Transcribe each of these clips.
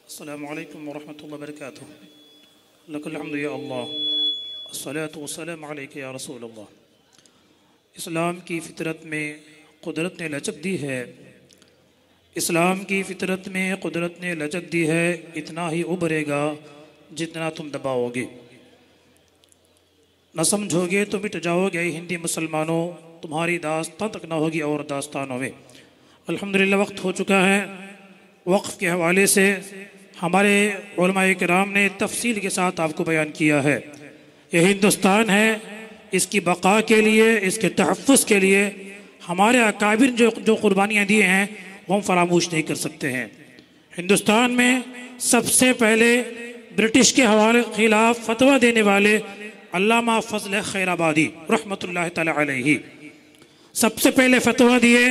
अस्सलामु अलैकुम वरहमतुल्लाहि वबरकातुहू। लकल हम्दु या अल्लाह, अस्सलातु वस्सलामु अलैका या रसूल अल्लाह। इस्लाम की फ़ितरत में कुदरत ने लचक दी है, इस्लाम की फ़ितरत में कुदरत ने लचक दी है। इतना ही उभरेगा जितना तुम दबाओगे, न समझोगे तो मिट जाओगे। हिंदी मुसलमानों, तुम्हारी दास्तां तक न होगी और दास्तानों में। अल्हम्दुलिल्लाह वक्त हो चुका है। वक्फ़ के हवाले से हमारे उलमाए किराम ने तफसील के साथ आपको बयान किया है। यह हिंदुस्तान है, इसकी बका के लिए, इसके तहफ़्फ़ुज़ के लिए हमारे अकाबिर जो कुर्बानियाँ दिए हैं वो हम फरामोश नहीं कर सकते हैं। हिंदुस्तान में सबसे पहले ब्रिटिश के हवाले खिलाफ फतवा देने वाले अल्लामा फजल खैराबादी रहमतुल्लाह तआला अलैहि सबसे पहले फतवा दिए।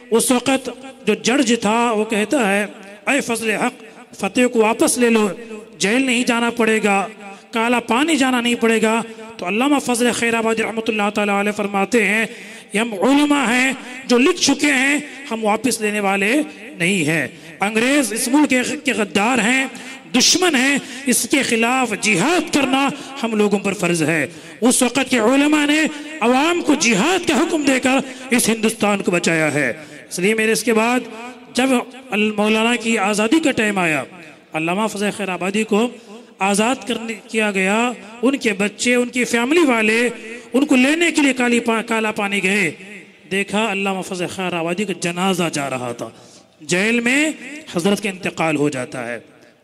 उस वक़्त जो जज था वो कहता है, अय फजल हक, फतेह को वापस ले लो, जेल नहीं जाना पड़ेगा, काला पानी जाना नहीं पड़ेगा। तो अल्लामा फजल खैराबादी रहमतुल्लाह तआला अलैहि फरमाते हैं, ये हम उलमा हैं जो लिख चुके हैं, हम वापस लेने वाले नहीं हैं। अंग्रेज इस मुल्क के गद्दार हैं, दुश्मन है, इसके खिलाफ जिहाद करना हम लोगों पर फर्ज है। उस वक़्त के उलमा ने अवाम को जिहाद का हुक्म देकर इस हिंदुस्तान को बचाया है। इसलिए मेरे इसके बाद जब मौलाना की आज़ादी का टाइम आया, अल्लामा फजल खैराबादी को आज़ाद किया गया। उनके बच्चे, उनकी फैमिली वाले उनको लेने के लिए काला पानी गए। देखा अल्लामा फजल खैराबादी का जनाजा जा रहा था, जेल में हजरत का इंतकाल हो जाता है।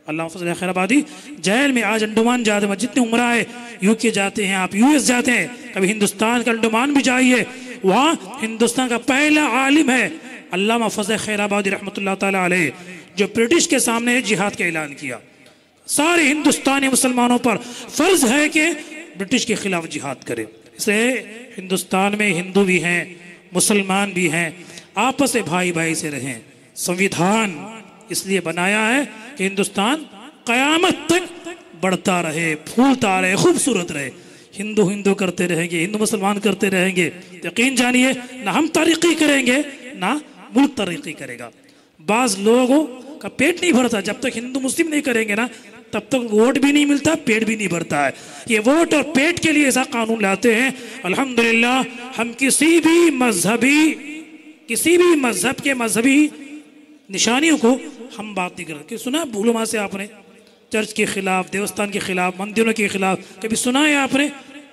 अल्लामा फजल खैराबादी जेल में आज अंडमान जाते हैं, जितने उम्र है यूके जाते हैं, आप यूएस जाते हैं, कभी हिंदुस्तान का अंडमान भी जाइए, वहाँ हिंदुस्तान का पहला आलिम है अल्लामा फजल खैराबादी रहमतुल्लाह ताला अलैह, जो ब्रिटिश के सामने जिहाद का ऐलान किया। सारे हिंदुस्तानी मुसलमानों पर फर्ज है कि ब्रिटिश के खिलाफ जिहाद करें। इसलिए हिंदुस्तान में हिंदू भी हैं, मुसलमान भी हैं, आपस में भाई भाई से रहें। संविधान इसलिए बनाया है कि हिंदुस्तान क़यामत तक बढ़ता रहे, फूलता रहे, खूबसूरत रहे। हिंदू हिंदू करते रहेंगे, हिंदू मुसलमान करते रहेंगे, यकीन जानिए ना हम तरक्की करेंगे ना मुल्क तरक्की करेगा। बाज़ लोगों का पेट नहीं भरता, जब तक हिंदू मुस्लिम नहीं करेंगे ना तब तक वोट भी नहीं मिलता, पेट भी नहीं भरता है। ये वोट और पेट के लिए ऐसा कानून लाते हैं। अल्हम्दुलिल्लाह हम किसी भी मजहब के मजहबी निशानियों को हम बात नहीं करते। सुना भूलमा से आपने चर्च के खिलाफ, देवस्थान के खिलाफ, मंदिरों के खिलाफ कभी सुना है आपने?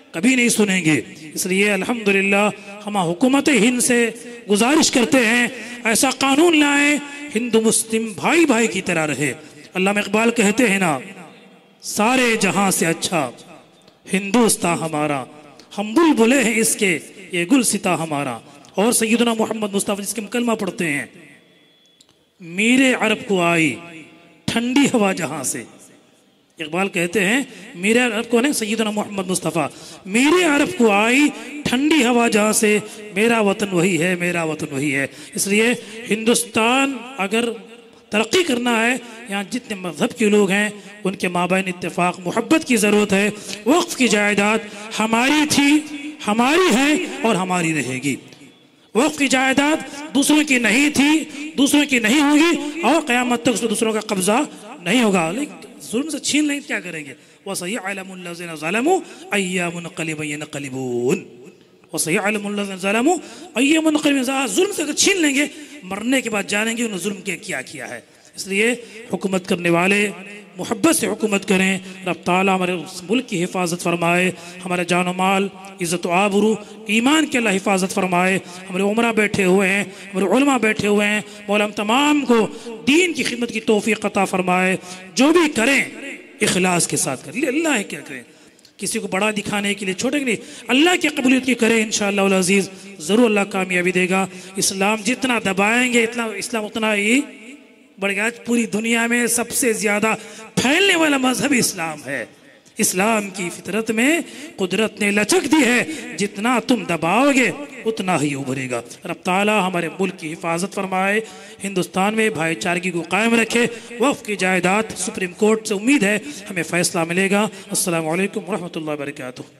कभी नहीं सुनेंगे। इसलिए अल्हम्दुलिल्लाह हम हुकूमत हिंद से गुजारिश करते हैं ऐसा कानून लाएं हिंदू मुस्लिम भाई भाई की तरह रहे। अल्लामा इकबाल कहते हैं ना, सारे जहां से अच्छा हिंदुस्तान हमारा, हम बुलबुले हैं इसके ये गुलसिता हमारा। और सैयदना मोहम्मद मुस्तफ़ा जिसके हम कलमा पढ़ते हैं, मीरे अरब को आई ठंडी हवा जहां से। इकबाल कहते हैं मीरे अरब को नहीं, सैयदना मोहम्मद मुस्तफ़ा, मीरे अरब को आई ठंडी हवा जहाँ से, मेरा वतन वही है, मेरा वतन वही है। इसलिए हिंदुस्तान अगर तरक्की करना है, यहाँ जितने मजहब के लोग हैं उनके माबैन इत्तेफाक मोहब्बत की ज़रूरत है। वक्फ़ की जायदाद हमारी थी, हमारी है और हमारी रहेगी। वक्फ़ की जायदाद दूसरों की नहीं थी, दूसरों की नहीं होगी और क़यामत तक उसमें दूसरों का कब्ज़ा नहीं होगा। लेकिन जुल्म से छीन लेंगे क्या करेंगे? वसयअलमुल लज़ीना ज़लमू अय्यामुन यनक़लिबून, वसयअलमुल लज़ीना ज़लमू अय्यामुन यनक़लिबून। जुल्म से छीन लेंगे, मरने के बाद जानेंगे उन्होंने जुल्म के क्या किया है। इसलिए हुकूमत करने वाले मोहब्बत से हुकूमत करें। रब ताला हमारे मुल्क की हिफाजत फरमाए, हमारे जान माल, इज़्ज़त आबरू, ईमान के अल्लाह हिफाजत फरमाए। हमारे उमरा बैठे हुए हैं, हमारे उलमा बैठे हुए हैं, मौला हम तमाम को दीन की खिदमत की तौफीक अता फरमाए। जो भी करें इखलास के साथ करें, अल्लाह क्या करें, किसी को बड़ा दिखाने के लिए, छोटे के लिए, अल्लाह की कबूलियत की करें। इंशाअल्लाह उल अज़ीज़ ज़रूर अल्लाह कामयाबी देगा। इस्लाम जितना दबाएंगे इस्लाम उतना ही बढ़ेगा। आज पूरी दुनिया में सबसे ज़्यादा फैलने वाला मजहब इस्लाम है। इस्लाम की फितरत में कुदरत ने लचक दी है, जितना तुम दबाओगे उतना ही उभरेगा। रब ताला हमारे मुल्क की हिफाजत फरमाए, हिंदुस्तान में भाईचारगी को कायम रखे। वक्फ की जायदाद सुप्रीम कोर्ट से उम्मीद है हमें फैसला मिलेगा। अस्सलामु अलैकुम वरहमतुल्लाहि वबरकातुहू।